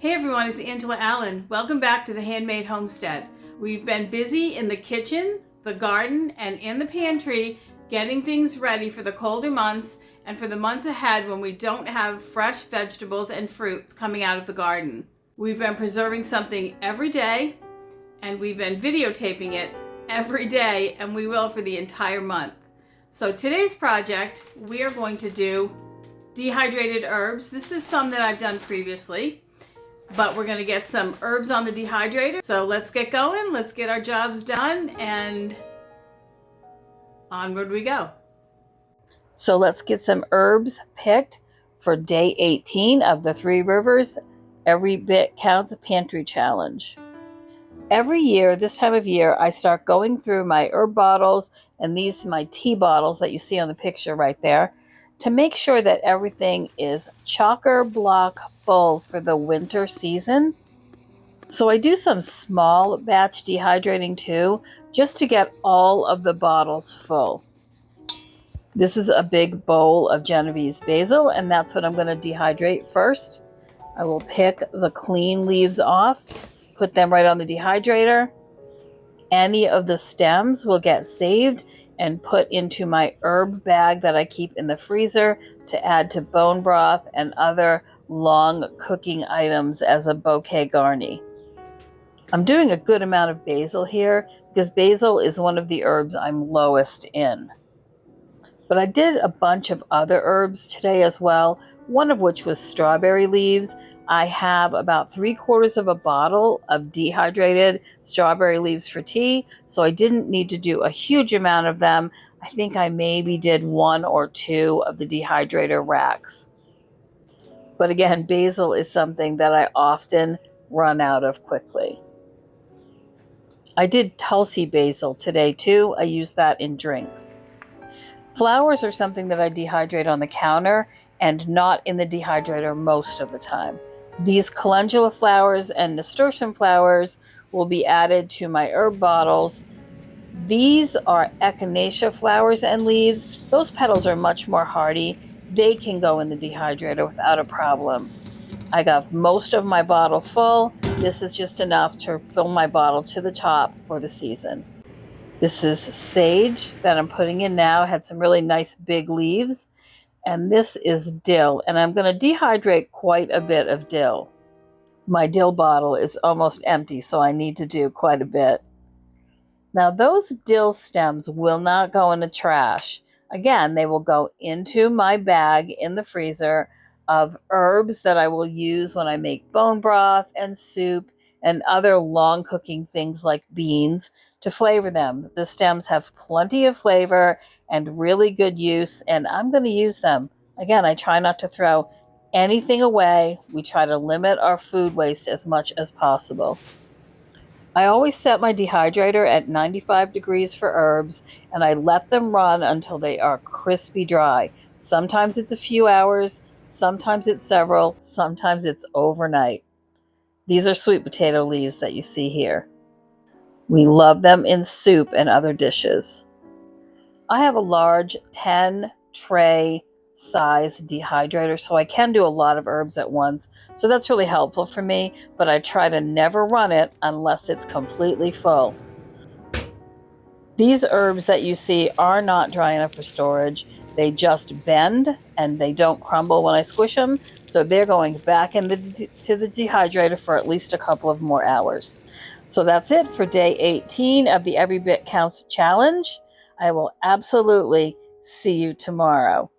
Hey everyone, it's Angela Allen. Welcome back to the Handmade Homestead. We've been busy in the kitchen, the garden, and in the pantry getting things ready for the colder months and for the months ahead when we don't have fresh vegetables and fruits coming out of the garden. We've been preserving something every day and we've been videotaping it every day, and we will for the entire month. So today's project, we are going to do dehydrated herbs. This is some that I've done previously, but we're gonna get some herbs on the dehydrator. So let's get going, let's get our jobs done, and onward we go. So let's get some herbs picked for day 18 of the Three Rivers Every Bit Counts Pantry Challenge. Every year, this time of year, I start going through my herb bottles, and these my tea bottles that you see on the picture right there, to make sure that everything is chock-a-block full for the winter season. So I do some small batch dehydrating too, just to get all of the bottles full. This is a big bowl of Genovese basil, and that's what I'm going to dehydrate first. I will pick the clean leaves off, put them right on the dehydrator. Any of the stems will get saved and put into my herb bag that I keep in the freezer to add to bone broth and other long cooking items as a bouquet garni. I'm doing a good amount of basil here because basil is one of the herbs I'm lowest in. But I did a bunch of other herbs today as well, one of which was strawberry leaves. I have about 3/4 of a bottle of dehydrated strawberry leaves for tea, so I didn't need to do a huge amount of them. I think I maybe did 1 or 2 of the dehydrator racks. But again, basil is something that I often run out of quickly. I did Tulsi basil today too. I use that in drinks. Flowers are something that I dehydrate on the counter and not in the dehydrator most of the time. These calendula flowers and nasturtium flowers will be added to my herb bottles. These are echinacea flowers and leaves. Those petals are much more hardy. They can go in the dehydrator without a problem. I got most of my bottle full. This is just enough to fill my bottle to the top for the season. This is sage that I'm putting in now. It had some really nice big leaves. And this is dill, and I'm going to dehydrate quite a bit of dill. My dill bottle is almost empty, so I need to do quite a bit. Now, those dill stems will not go in the trash. Again, they will go into my bag in the freezer of herbs that I will use when I make bone broth and soup and other long cooking things like beans to flavor them. The stems have plenty of flavor and really good use, and I'm going to use them. Again, I try not to throw anything away. We try to limit our food waste as much as possible. I always set my dehydrator at 95 degrees for herbs, and I let them run until they are crispy dry. Sometimes it's a few hours, sometimes it's several, sometimes it's overnight. These are sweet potato leaves that you see here. We love them in soup and other dishes. I have a large 10 tray size dehydrator, so I can do a lot of herbs at once. So that's really helpful for me, but I try to never run it unless it's completely full. These herbs that you see are not dry enough for storage. They just bend and they don't crumble when I squish them. So they're going back to the dehydrator for at least a couple of more hours. So that's it for day 18 of the Every Bit Counts challenge. I will absolutely see you tomorrow.